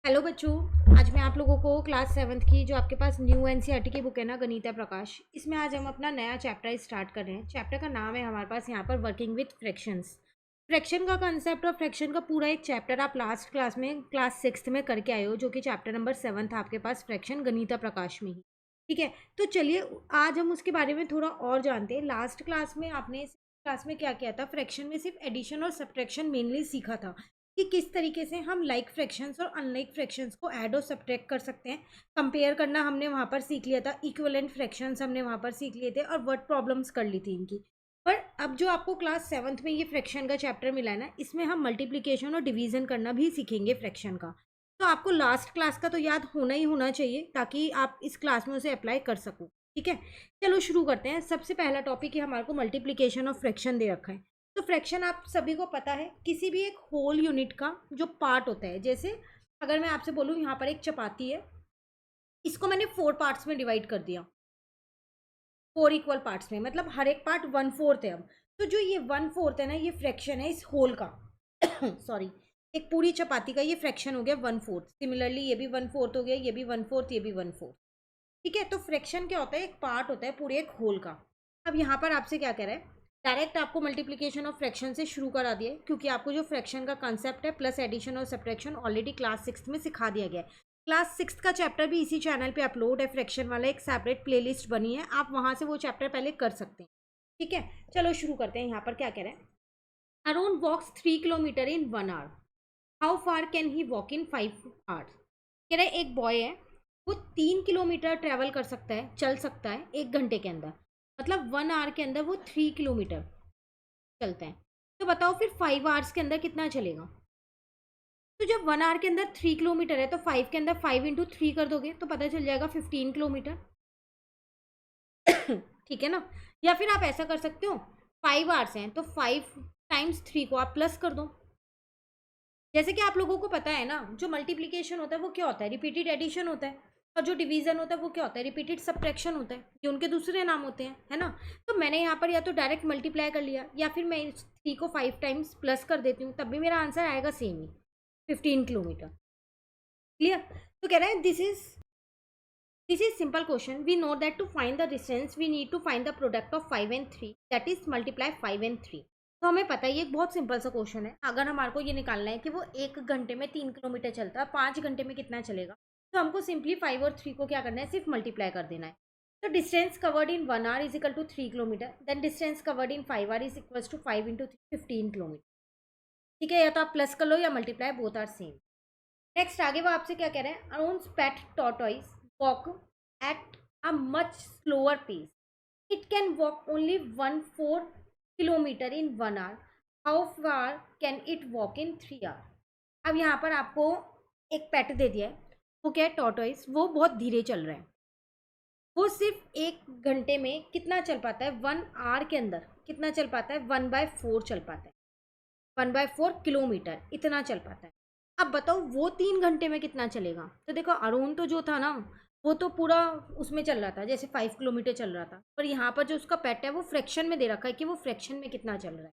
Hello बच्चों। आज मैं आप लोगों को क्लास 7th की जो आपके पास न्यू एनसीईआरटी की बुक है ना, गणिता प्रकाश, इसमें आज हम अपना नया चैप्टर स्टार्ट कर रहे हैं। चैप्टर का नाम है हमारे पास यहाँ पर वर्किंग विथ फ्रैक्शंस। फ्रैक्शन का कंसेप्ट और फ्रैक्शन का पूरा एक चैप्टर आप लास्ट क्लास में क्लास 6th में करके आए हो, जो कि चैप्टर नंबर 7 था आपके पास फ्रैक्शन गणिता प्रकाश में ही। ठीक है, तो चलिए आज हम उसके बारे में थोड़ा और जानते हैं। लास्ट क्लास में आपने क्लास में क्या किया था, फ्रैक्शन में सिर्फ एडिशन और सब्ट्रैक्शन मेनली सीखा था कि किस तरीके से हम लाइक फ्रैक्शंस और अनलाइक फ्रैक्शंस को ऐड और सब्ट्रैक्ट कर सकते हैं। कंपेयर करना हमने वहाँ पर सीख लिया था, इक्विवेलेंट फ्रैक्शंस हमने वहाँ पर सीख लिए थे और वर्ड प्रॉब्लम्स कर ली थी इनकी। पर अब जो आपको क्लास 7th में ये फ्रैक्शन का चैप्टर मिला है ना, इसमें हम मल्टीप्लिकेशन और डिवीजन करना भी सीखेंगे फ्रैक्शन का। तो आपको लास्ट क्लास का तो याद होना ही होना चाहिए ताकि आप इस क्लास में उसे अप्लाई कर सको। ठीक है, चलो शुरू करते हैं। सबसे पहला टॉपिक है हमारे को मल्टीप्लिकेशन ऑफ फ्रैक्शन दे रखा है। तो फ्रैक्शन आप सभी को पता है, किसी भी एक होल यूनिट का जो पार्ट होता है। जैसे अगर मैं आपसे बोलूँ यहाँ पर एक चपाती है, इसको मैंने 4 पार्ट्स में डिवाइड कर दिया, 4 इक्वल पार्ट्स में, मतलब हर एक पार्ट 1/4 है। अब तो जो ये 1/4 है ना, ये फ्रैक्शन है इस होल का। सॉरी, एक पूरी चपाती का ये फ्रैक्शन हो गया 1/4। सिमिलरली ये भी 1/4 हो गया, ये भी 1/4, ये भी 1/4। ठीक है, तो फ्रैक्शन क्या होता है, एक पार्ट होता है पूरे एक होल का। अब यहाँ पर आपसे क्या कह रहा है, डायरेक्ट आपको मल्टीप्लिकेशन ऑफ फ्रैक्शन से शुरू करा दिया है, क्योंकि आपको जो फ्रैक्शन का कंसेप्ट है प्लस एडिशन और सब्ट्रैक्शन ऑलरेडी क्लास 6 में सिखा दिया गया है। क्लास 6 का चैप्टर भी इसी चैनल पे अपलोड है, फ्रैक्शन वाला एक सेपरेट प्लेलिस्ट बनी है, आप वहाँ से वो चैप्टर पहले कर सकते हैं। ठीक है, चलो शुरू करते हैं। यहाँ पर क्या कह रहे हैं, Arun walks 3 kilometre in 1 hour, how far can he walk in 5 hours. कह रहे एक बॉय है, वो 3 किलोमीटर ट्रेवल कर सकता है, चल सकता है 1 घंटे के अंदर, मतलब 1 आवर के अंदर वो 3 किलोमीटर चलता है। तो बताओ फिर 5 आवर्स के अंदर कितना चलेगा। तो जब 1 आवर के अंदर 3 किलोमीटर है, तो 5 के अंदर 5 × 3 कर दोगे तो पता चल जाएगा 15 किलोमीटर। ठीक है ना, या फिर आप ऐसा कर सकते हो, 5 आवर्स हैं तो 5 × 3 को आप प्लस कर दो। जैसे कि आप लोगों को पता है ना, जो मल्टीप्लिकेशन होता है वो क्या होता है, रिपीटेड एडिशन होता है, और जो डिवीजन होता है वो क्या होता है, रिपीटेड सब्ट्रैक्शन होता है। ये उनके दूसरे नाम होते हैं, है ना। तो मैंने यहाँ पर या तो डायरेक्ट मल्टीप्लाई कर लिया, या फिर मैं इस 3 को 5 टाइम्स प्लस कर देती हूँ, तब भी मेरा आंसर आएगा सेम ही, 15 किलोमीटर। क्लियर। तो कह रहे हैं this is simple question, we know that to find the distance we need to find the product of 5 and 3, that is multiply 5 and 3। तो हमें पता है ये एक बहुत सिंपल सा क्वेश्चन है। अगर हमारे को ये निकालना है कि वो 1 घंटे में 3 किलोमीटर चलता है, 5 घंटे में कितना चलेगा, तो हमको सिंपली 5 और 3 को क्या करना है, सिर्फ मल्टीप्लाई कर देना है। तो distance covered in 1 hour is equal to 3 kilometre, then distance covered in 5 hour is equal to 5 × 3 15 kilometre. ठीक है, या तो आप प्लस कर लो या multiply, both are same. Next आगे वो आपसे क्या कह रहे हैं, अरुण's पेट tortoise walk at a much slower pace. It can walk only 1/4 kilometer in 1 hour. How far can it walk in 3 hours? अब यहाँ पर आपको एक पेट दे दिया है, वो क्या है, टॉर्टोइस। वो बहुत धीरे चल रहा है, वो सिर्फ 1 घंटे में कितना चल पाता है, 1 आवर के अंदर कितना चल पाता है, 1/4 चल पाता है, 1/4 किलोमीटर इतना चल पाता है। अब बताओ वो 3 घंटे में कितना चलेगा। तो देखो अरुण तो जो था ना, वो तो पूरा उसमें चल रहा था, जैसे 5 किलोमीटर चल रहा था, पर यहाँ पर जो उसका पेट है वो फ्रैक्शन में दे रखा है कि वो फ्रैक्शन में कितना चल रहा है।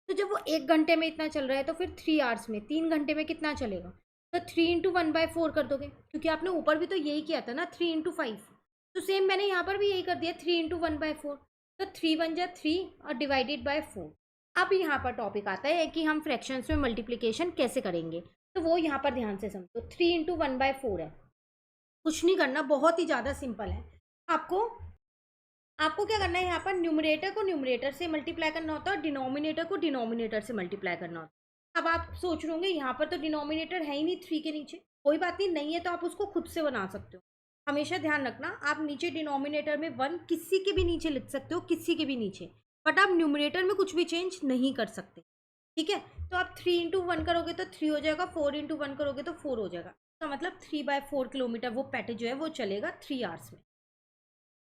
तो जब वो 1 घंटे में इतना चल रहा है, तो फिर 3 आवर्स में 3 घंटे में कितना चलेगा। तो 3 × 1/4 कर दोगे, क्योंकि आपने ऊपर भी तो यही किया था ना, 3 × 5। तो सेम मैंने यहाँ पर भी यही कर दिया, 3 × 1/4। तो 3 × 1 = 3 और डिवाइडेड बाय 4। अब यहाँ पर टॉपिक आता है कि हम फ्रैक्शंस में मल्टीप्लिकेशन कैसे करेंगे, तो वो यहाँ पर ध्यान से समझो। 3 × 1/4 है, कुछ नहीं करना, बहुत ही ज़्यादा सिंपल है। आपको आपको क्या करना है, यहाँ पर न्यूमरेटर को न्यूमरेटर से मल्टीप्लाई करना होता है और डिनोमिनेटर को डिनोमिनेटर से मल्टीप्लाई करना होता है। अब आप सोच रहे होंगे यहाँ पर तो डिनोमिनेटर है ही नहीं 3 के नीचे। कोई बात नहीं, नहीं है तो आप उसको खुद से बना सकते हो। हमेशा ध्यान रखना, आप नीचे डिनोमिनेटर में 1 किसी के भी नीचे लिख सकते हो, किसी के भी नीचे, बट आप न्यूमरेटर में कुछ भी चेंज नहीं कर सकते। ठीक है, तो आप 3 × 1 करोगे तो 3 हो जाएगा, 4 × 1 करोगे तो 4 हो जाएगा। तो मतलब 3/4 किलोमीटर वो पैट जो है वो चलेगा 3 आवर्स में।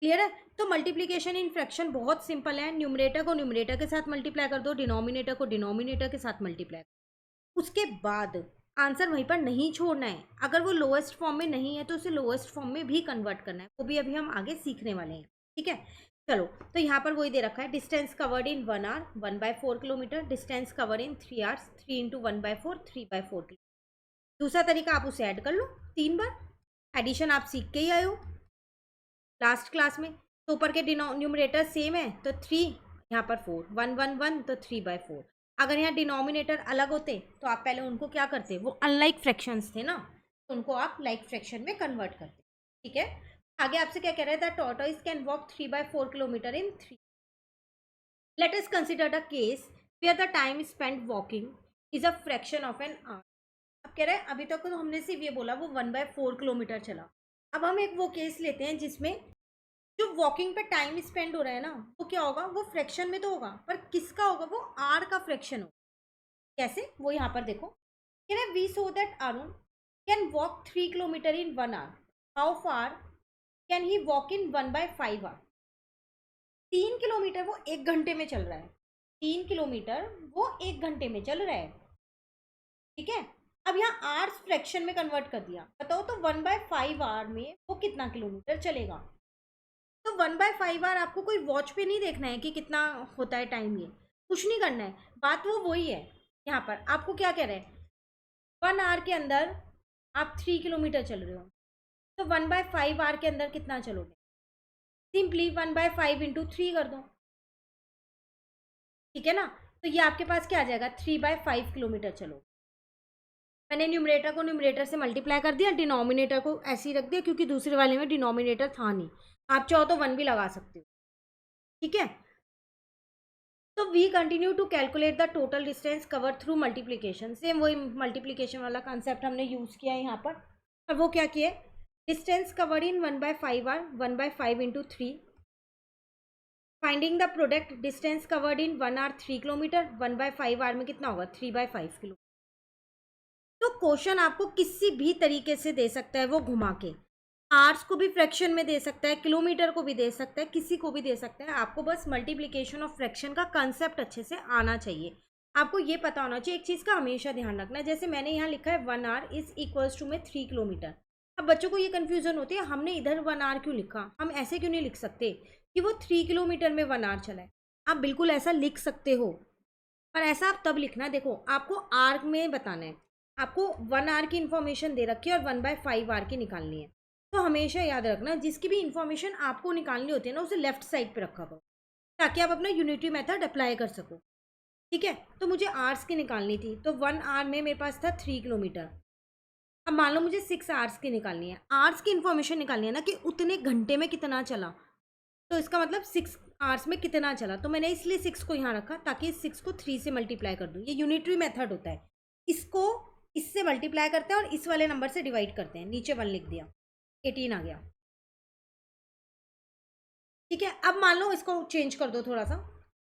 क्लियर है। तो मल्टीप्लिकेशन इन फ्रैक्शन बहुत सिंपल है, न्यूमरेटर को न्यूमरेटर के साथ मल्टीप्लाई कर दो, डिनोमिनेटर को डिनोमिनेटर के साथ मल्टीप्लाई कर। उसके बाद आंसर वहीं पर नहीं छोड़ना है, अगर वो लोएस्ट फॉर्म में नहीं है तो उसे लोएस्ट फॉर्म में भी कन्वर्ट करना है, वो भी अभी हम आगे सीखने वाले हैं। ठीक है, चलो। तो यहाँ पर वही दे रखा है, distance covered in 1 hour 1/4 kilometre, distance covered in 3 hours 3 × 1/4 3/4 kilometre. दूसरा तरीका, आप उसे ऐड कर लो 3 बार। एडिशन आप सीख के ही आए हो लास्ट क्लास में। तो ऊपर के न्यूमरेटर सेम है तो 3, यहाँ पर 4, 1 1 1 तो 3/4। अगर यहाँ डिनोमिनेटर अलग होते तो आप पहले उनको क्या करते, वो अनलाइक फ्रैक्शंस थे ना, तो उनको आप लाइक फ्रैक्शन में कन्वर्ट करते। ठीक है, आगे आपसे क्या कह रहा है, the tortoise can walk 3/4 kilometre in 3। Let us consider the case where the time spend walking is a fraction of an hour. अब कह रहे हैं अभी तक तो हमने सिर्फ ये बोला वो 1/4 किलोमीटर चला। अब हम एक वो केस लेते हैं जिसमें जो वॉकिंग पे टाइम स्पेंड हो रहा है ना, वो क्या होगा, वो फ्रैक्शन में तो होगा, पर किसका होगा, वो आर का फ्रैक्शन होगा। कैसे, वो यहाँ पर देखो, कह रहे we saw that Arun can walk 3 kilometre in 1 hour. How far can he walk in 1/5 hour. 3 kilometre वो 1 घंटे में चल रहा है, 3 किलोमीटर वो 1 घंटे में चल रहा है। ठीक है, अब यहाँ आर्स फ्रैक्शन में कन्वर्ट कर दिया, बताओ तो 1/5 आवर में वो कितना किलोमीटर चलेगा। तो 1/5 आवर आपको कोई वॉच पे नहीं देखना है कि कितना होता है टाइम, ये कुछ नहीं करना है, बात वो वही है। यहाँ पर आपको क्या कह रहे हैं, 1 आवर के अंदर आप 3 किलोमीटर चल रहे हो, तो 1/5 आवर के अंदर कितना चलोगे, सिंपली 1/5 इंटू 3 कर दो। ठीक है ना, तो ये आपके पास क्या आ जाएगा, 3/5 किलोमीटर चलो। मैंने न्यूमरेटर को न्यूमरेटर से मल्टीप्लाई कर दिया, डिनोमिनेटर को ऐसे ही रख दिया क्योंकि दूसरे वाले में डिनोमिनेटर था नहीं। आप चाहो तो 1 भी लगा सकते हो। ठीक है, तो we continue to calculate the total distance cover through multiplication. Same वही मल्टीप्लीकेशन वाला कॉन्सेप्ट हमने यूज़ किया है यहाँ पर। और वो क्या किया, distance cover in 1/5 hour, 1/5 into 3। Finding the product, distance covered in 1 hour 3 kilometre, 1/5 hour में कितना होगा, 3/5 किलो। तो क्वेश्चन आपको किसी भी तरीके से दे सकता है वो घुमा के, आवर्स को भी फ्रैक्शन में दे सकता है, किलोमीटर को भी दे सकता है, किसी को भी दे सकता है। आपको बस मल्टीप्लिकेशन ऑफ फ्रैक्शन का कंसेप्ट अच्छे से आना चाहिए, आपको ये पता होना चाहिए। एक चीज़ का हमेशा ध्यान रखना है, जैसे मैंने यहाँ लिखा है 1 आवर इज इक्वल्स टू में 3 किलोमीटर। अब बच्चों को ये कन्फ्यूजन होती है, हमने इधर 1 आवर क्यों लिखा, हम ऐसे क्यों नहीं लिख सकते कि वो 3 किलोमीटर में 1 आवर चला है। आप बिल्कुल ऐसा लिख सकते हो, पर ऐसा आप तब लिखना, देखो आपको आर में बताना है, आपको 1 आवर की इन्फॉर्मेशन दे रखी है और 1/5 आवर की निकालनी है। तो हमेशा याद रखना, जिसकी भी इन्फॉर्मेशन आपको निकालनी होती है ना, उसे लेफ्ट साइड पे रखा करो ताकि आप अपना यूनिटरी मेथड अप्लाई कर सको। ठीक है, तो मुझे आवर्स की निकालनी थी, तो 1 आवर में मेरे पास था 3 किलोमीटर। अब मान लो मुझे 6 आवर्स की निकालनी है, आवर्स की इन्फॉर्मेशन निकालनी है ना कि उतने घंटे में कितना चला, तो इसका मतलब 6 आवर्स में कितना चला। तो मैंने इसलिए 6 को यहाँ रखा ताकि इस 6 को 3 से मल्टीप्लाई कर दूँ। ये यूनिटरी मेथड होता है, इसको इससे मल्टीप्लाई करते हैं और इस वाले नंबर से डिवाइड करते हैं। नीचे 1 लिख दिया, 18 आ गया। ठीक है, अब मान लो इसको चेंज कर दो थोड़ा सा।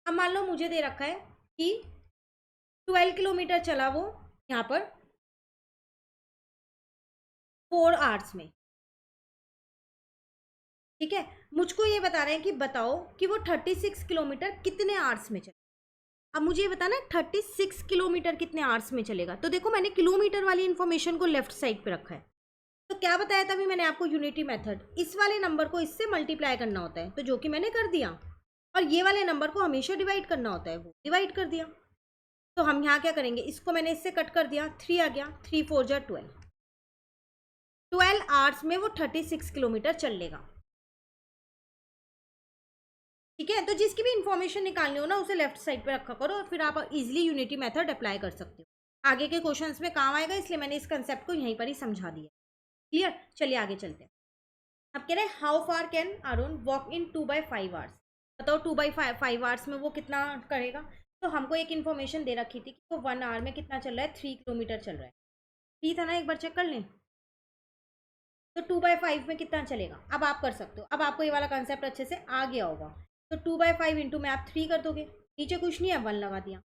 अब मान लो मुझे दे रखा है कि 12 किलोमीटर चला वो यहाँ पर 4 आवर्स में। ठीक है, मुझको ये बता रहे हैं कि बताओ कि वो 36 किलोमीटर कितने आवर्स में चले। अब मुझे ये बताना है 36 किलोमीटर कितने आवर्स में चलेगा। तो देखो मैंने किलोमीटर वाली इन्फॉर्मेशन को लेफ्ट साइड पे रखा है। तो क्या बताया था अभी मैंने आपको, यूनिटी मेथड, इस वाले नंबर को इससे मल्टीप्लाई करना होता है, तो जो कि मैंने कर दिया। और ये वाले नंबर को हमेशा डिवाइड करना होता है, वो डिवाइड कर दिया। तो हम यहाँ क्या करेंगे, इसको मैंने इससे कट कर दिया, 3 आ गया, 3 4 जा 12। 12 आवर्स में वो 36 किलोमीटर चल लेगा। ठीक है, तो जिसकी भी इंफॉर्मेशन निकालनी हो ना, उसे लेफ्ट साइड पे रखा करो और फिर आप इजीली यूनिटी मेथड अप्लाई कर सकते हो। आगे के क्वेश्चंस में काम आएगा, इसलिए मैंने इस कंसेप्ट को यहीं पर ही समझा दिया। क्लियर, चलिए आगे चलते हैं। अब कह रहे हैं how far can Arun walk in 2/5 hours. बताओ 2/5 आवर्स में वो कितना करेगा। तो हमको एक इन्फॉर्मेशन दे रखी थी कि वो 1 आवर में कितना चल रहा है, 3 किलोमीटर चल रहा है। ठीक था ना, एक बार चेक कर लें। तो 2/5 में कितना चलेगा, अब आप कर सकते हो। अब आपको ये वाला कंसेप्ट अच्छे से आ गया होगा। तो 2/5 इंटू में आप 3 कर दोगे, नीचे कुछ नहीं है, 1 लगा दिया।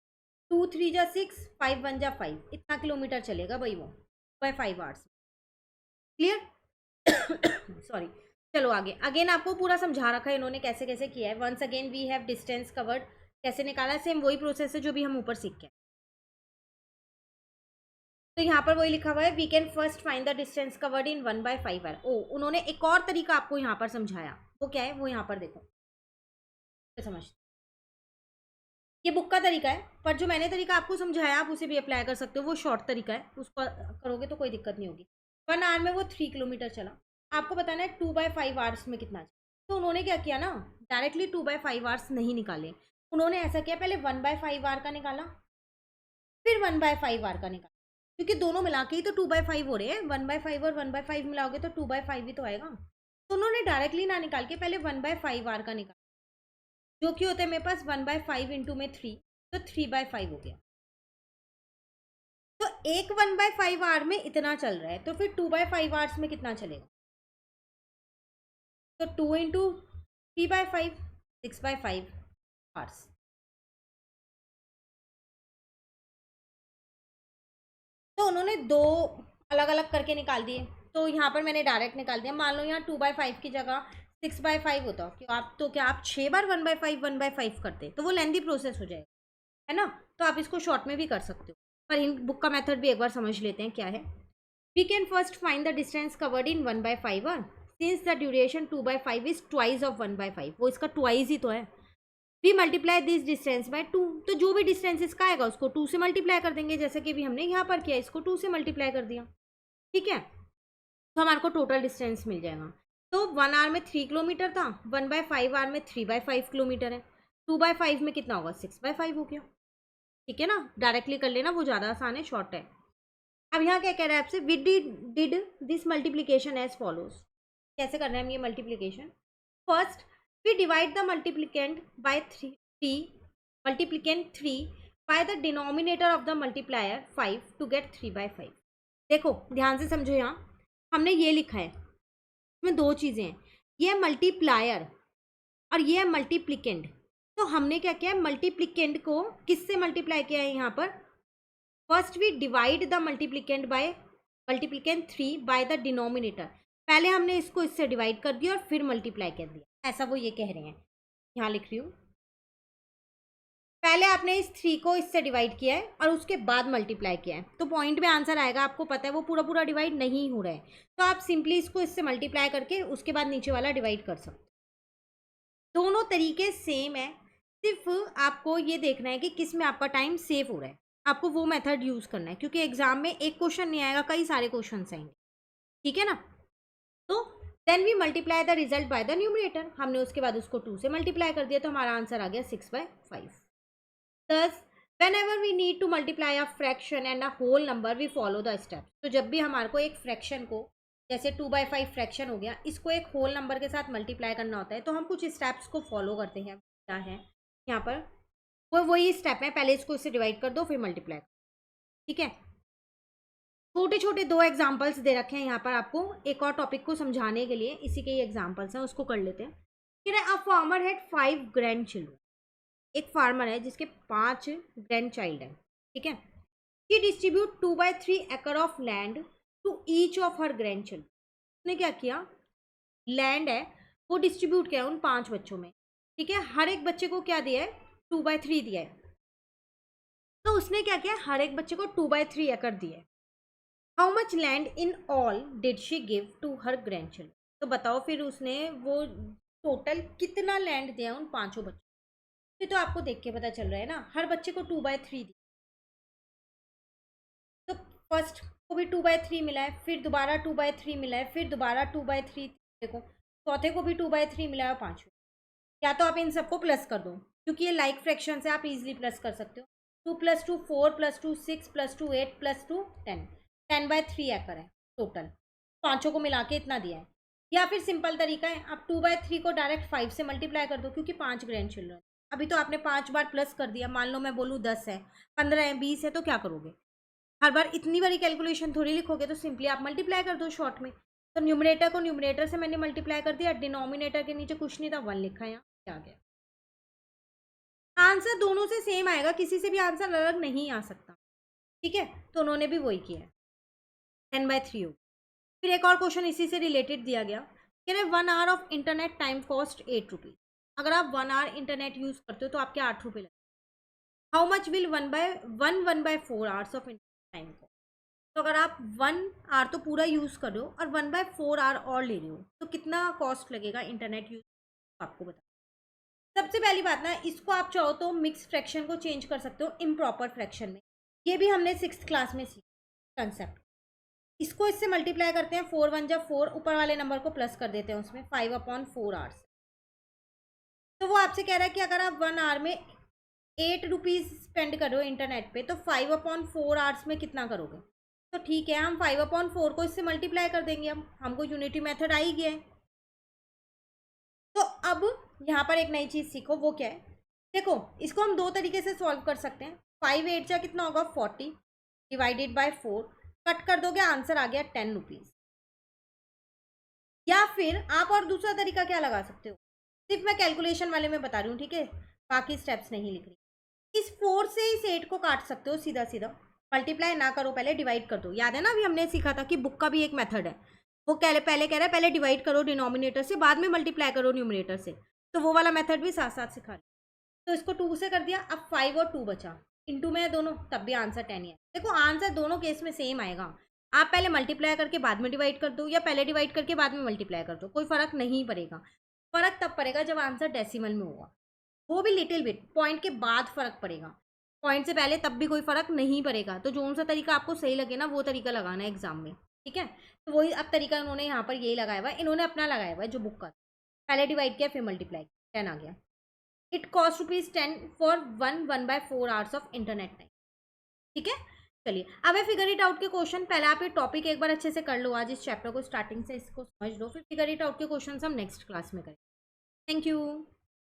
2 3 जा 6, 5 1 जा 5, इतना किलोमीटर चलेगा भाई वो 2/5 आवर्स। क्लियर सॉरी, चलो आगे। अगेन आपको पूरा समझा रखा है इन्होंने कैसे कैसे किया है। Once again we have distance covered कैसे निकाला है, सेम वही प्रोसेस है जो भी हम ऊपर सीख के। तो यहाँ पर वही लिखा हुआ है, we can first find the distance covered in 1/5 hour. ओ, उन्होंने एक और तरीका आपको यहाँ पर समझाया, वो क्या है वो यहाँ पर देखो, तो समझ। ये बुक का तरीका है, पर जो मैंने तरीका आपको समझाया आप उसे भी अप्लाई कर सकते हो, वो शॉर्ट तरीका है, उसको करोगे तो कोई दिक्कत नहीं होगी। 1 आवर में वो 3 किलोमीटर चला। आपको बताना है 2/5 आवर्स में कितना चला। तो उन्होंने क्या किया ना, डायरेक्टली 2/5 आवर्स नहीं निकाले, उन्होंने ऐसा किया, पहले 1/5 आवर का निकाला, फिर 1/5 आवर का निकाला, क्योंकि दोनों मिला के ही तो 2/5 हो रहे हैं। 1/5 और 1/5 मिलाओगे तो 2/5 ही तो आएगा। तो उन्होंने डायरेक्टली ना निकाल के पहले 1/5 आवर का निकाला, जो कि होता है मेरे पास 1/5 इंटू में 3, तो 3/5 हो गया। तो एक 1/5 आवर में इतना चल रहा है, तो फिर 2/5 आवर्स में कितना चलेगा? तो 2 इंटू 3/5, 6/5 आवर्स। तो उन्होंने दो अलग अलग करके निकाल दिए, तो यहाँ पर मैंने डायरेक्ट निकाल दिया। मान लो यहाँ 2/5 की जगह 6/5 होता, क्यों आप तो क्या आप 6 बार 1/5 करते तो वो लेंदी प्रोसेस हो जाएगा, है ना। तो आप इसको शॉर्ट में भी कर सकते हो, पर इन बुक का मेथड भी एक बार समझ लेते हैं क्या है। We can first find the distance covered in 1/5 since the duration 2/5 is twice of 1/5, वो इसका ट्वाइस ही तो है। We multiply this distance by 2, तो जो भी डिस्टेंस इसका आएगा उसको 2 से मल्टीप्लाई कर देंगे, जैसे कि भी हमने यहाँ पर किया, इसको 2 से मल्टीप्लाई कर दिया, ठीक है। तो हमारे को टोटल डिस्टेंस मिल जाएगा। तो 1 आवर में 3 किलोमीटर था, 1/5 आवर में 3/5 किलोमीटर है, 2/5 में कितना होगा? 6/5 हो गया, ठीक है ना। डायरेक्टली कर लेना, वो ज़्यादा आसान है, शॉर्ट है। अब यहाँ क्या कह रहा है आपसे, we did this multiplication as follows. कैसे करना है हम ये multiplication? First we divide the multiplicand by 3, multiplicand 3 by the denominator of the multiplier 5 to get 3/5। देखो ध्यान से समझो, यहाँ हमने ये लिखा है, इसमें दो चीज़ें हैं, ये है मल्टीप्लायर और ये है मल्टीप्लिकेंट। तो हमने क्या किया है, मल्टीप्लिकेंट को किससे मल्टीप्लाई किया है यहाँ पर? First we divide the multiplicand by multiplicand 3 by the denominator. पहले हमने इसको इससे डिवाइड कर दिया और फिर मल्टीप्लाई कर दिया, ऐसा वो ये कह रहे हैं। यहाँ लिख रही हूँ, पहले आपने इस 3 को इससे डिवाइड किया है और उसके बाद मल्टीप्लाई किया है, तो पॉइंट में आंसर आएगा। आपको पता है वो पूरा पूरा डिवाइड नहीं हो रहा है, तो आप सिंपली इसको इससे मल्टीप्लाई करके उसके बाद नीचे वाला डिवाइड कर सकते। दोनों तरीके सेम है, सिर्फ आपको ये देखना है कि किस में आपका टाइम सेव हो रहा है, आपको वो मेथड यूज़ करना है, क्योंकि एग्जाम में एक क्वेश्चन नहीं आएगा, कई सारे क्वेश्चन आएंगे, ठीक है ना। तो then we multiply the result by the numerator, हमने उसके बाद उसको 2 से मल्टीप्लाई कर दिया, तो हमारा आंसर आ गया 6/5। Thus, whenever we need to multiply a fraction and a whole number, we follow the steps. तो जब भी हमारे को एक फ्रैक्शन को, जैसे 2/5 फ्रैक्शन हो गया, इसको एक होल नंबर के साथ मल्टीप्लाई करना होता है, तो हम कुछ स्टेप्स को फॉलो करते हैं। क्या है यहाँ पर? वो वही स्टेप है, पहले इसको इससे डिवाइड कर दो फिर मल्टीप्लाई, ठीक है। छोटे छोटे दो एग्जाम्पल्स दे रखे हैं यहाँ पर आपको एक और टॉपिक को समझाने के लिए, इसी के ही एग्जाम्पल्स हैं, उसको कर लेते हैं। कि a farmer had 5 grand children, एक फार्मर है जिसके 5 ग्रैंड चाइल्ड है, ठीक है। ही distribute 2/3 acre of land to each of her grandchildren. उसने क्या किया, लैंड है वो डिस्ट्रीब्यूट किया उन 5 बच्चों में, ठीक है। हर एक बच्चे को क्या दिया है? 2/3 दिया है। तो उसने क्या किया, हर एक बच्चे को 2/3 एकड़ दिया है। How much land in all did she give to her grandchildren? तो बताओ फिर उसने वो टोटल कितना लैंड दिया उन 5 बच्चों। ये तो आपको देख के पता चल रहा है ना, हर बच्चे को 2/3 दी, तो फर्स्ट को भी 2/3 मिला है, फिर दोबारा 2/3 मिला है, फिर दोबारा 2/3, देखो चौथे को भी 2/3 मिला है, और पांचवें। या तो आप इन सबको प्लस कर दो, क्योंकि ये लाइक फ्रैक्शन से आप इजीली प्लस कर सकते हो। 2 + 2 4 + 2 6 + 2 8 + 2 10, 10/3 एकड़ है टोटल, पांचों को मिला के इतना दिया है। या फिर सिंपल तरीका है, आप 2/3 को डायरेक्ट 5 से मल्टीप्लाई कर दो, क्योंकि 5 ग्रैंड चिल्ड्रन। अभी तो आपने 5 बार प्लस कर दिया, मान लो मैं बोलूँ 10 है, 15 है, 20 है, तो क्या करोगे? हर बार इतनी बड़ी कैलकुलेशन थोड़ी लिखोगे, तो सिंपली आप मल्टीप्लाई कर दो शॉर्ट में। तो न्यूमरेटर को न्यूमरेटर से मैंने मल्टीप्लाई कर दिया, डिनोमिनेटर के नीचे कुछ नहीं था, 1 लिखा, यहाँ क्या आ गया। आंसर दोनों से सेम आएगा, किसी से भी आंसर अलग नहीं आ सकता, ठीक है। तो उन्होंने भी वही किया है, 10/3 हो। फिर एक और क्वेश्चन इसी से रिलेटेड दिया गया, कह रहे 1 hour of internet time cost 8 rupees. अगर आप 1 आवर इंटरनेट यूज करते हो तो आपके 8 रुपये लगेंगे। How much will 1/4 hours of internet time cost? तो अगर आप 1 आवर तो पूरा यूज कर रहे हो और 1/4 आवर और ले रहे हो, तो कितना कॉस्ट लगेगा इंटरनेट यूज, आपको बता। सबसे पहली बात ना, इसको आप चाहो तो मिक्स फ्रैक्शन को चेंज कर सकते हो इम्प्रॉपर फ्रैक्शन में। ये भी हमने 6th क्लास में सीखा कंसेप्ट। इसको इससे मल्टीप्लाई करते हैं, 4 1 जा 4, ऊपर वाले नंबर को प्लस कर देते हैं उसमें, 5/4 आवर्स। तो वो आपसे कह रहा है कि अगर आप 1 आवर में 8 रुपीज़ स्पेंड कर रहे हो इंटरनेट पे, तो 5/4 आवर्स में कितना करोगे? तो ठीक है, हम 5/4 को इससे मल्टीप्लाई कर देंगे। हम हमको यूनिटी मेथड आ ही गया है। तो अब यहाँ पर एक नई चीज़ सीखो, वो क्या है? देखो, इसको हम 2 तरीके से सॉल्व कर सकते हैं। 5 8 जा कितना होगा? 40 डिवाइडेड बाय 4, कट कर दोगे, आंसर आ गया 10 रुपीज़। या फिर आप और दूसरा तरीका क्या लगा सकते हो? सिर्फ मैं कैलकुलेशन वाले में बता रही हूँ, ठीक है, बाकी स्टेप्स नहीं लिख रही। इस 4 से इस 8 को काट सकते हो सीधा सीधा। मल्टीप्लाई ना करो, पहले डिवाइड कर दो। याद है ना, अभी हमने सीखा था कि बुक का भी एक मेथड है। वो पहले कह रहा है पहले डिवाइड करो डिनोमिनेटर से, बाद में मल्टीप्लाई करो न्यूमरेटर से। तो वो वाला मेथड भी साथ साथ सिखा रही। तो इसको 2 से कर दिया, अब 5 और 2 बचा, इंटू में है दोनों, तब भी आंसर 10 ही है। देखो, आंसर दोनों केस में सेम आएगा। आप पहले मल्टीप्लाई करके बाद में डिवाइड कर दो, या पहले डिवाइड करके बाद में मल्टीप्लाई कर दो, कोई फर्क नहीं पड़ेगा। फर्क तब पड़ेगा जब आंसर डेसिमल में होगा, वो भी लिटिल बिट, पॉइंट के बाद फर्क पड़ेगा। पॉइंट से पहले तब भी कोई फर्क नहीं पड़ेगा। तो जो सा तरीका आपको सही लगे ना, वो तरीका लगाना है एग्जाम में, ठीक है। तो वही अब तरीका उन्होंने यहाँ पर यही लगाया हुआ है, इन्होंने अपना लगाया हुआ है जो बुक का, पहले डिवाइड किया फिर मल्टीप्लाई, 10 आ गया। It cost ₹10 for 1/4 hours of internet time, ठीक है। चलिए, अब है फिगर इट आउट के क्वेश्चन। पहले आप ये टॉपिक एक बार अच्छे से कर लो, आज इस चैप्टर को स्टार्टिंग से इसको समझ लो, फिर फिगर इट आउट के क्वेश्चन हम नेक्स्ट क्लास में करें। Thank you.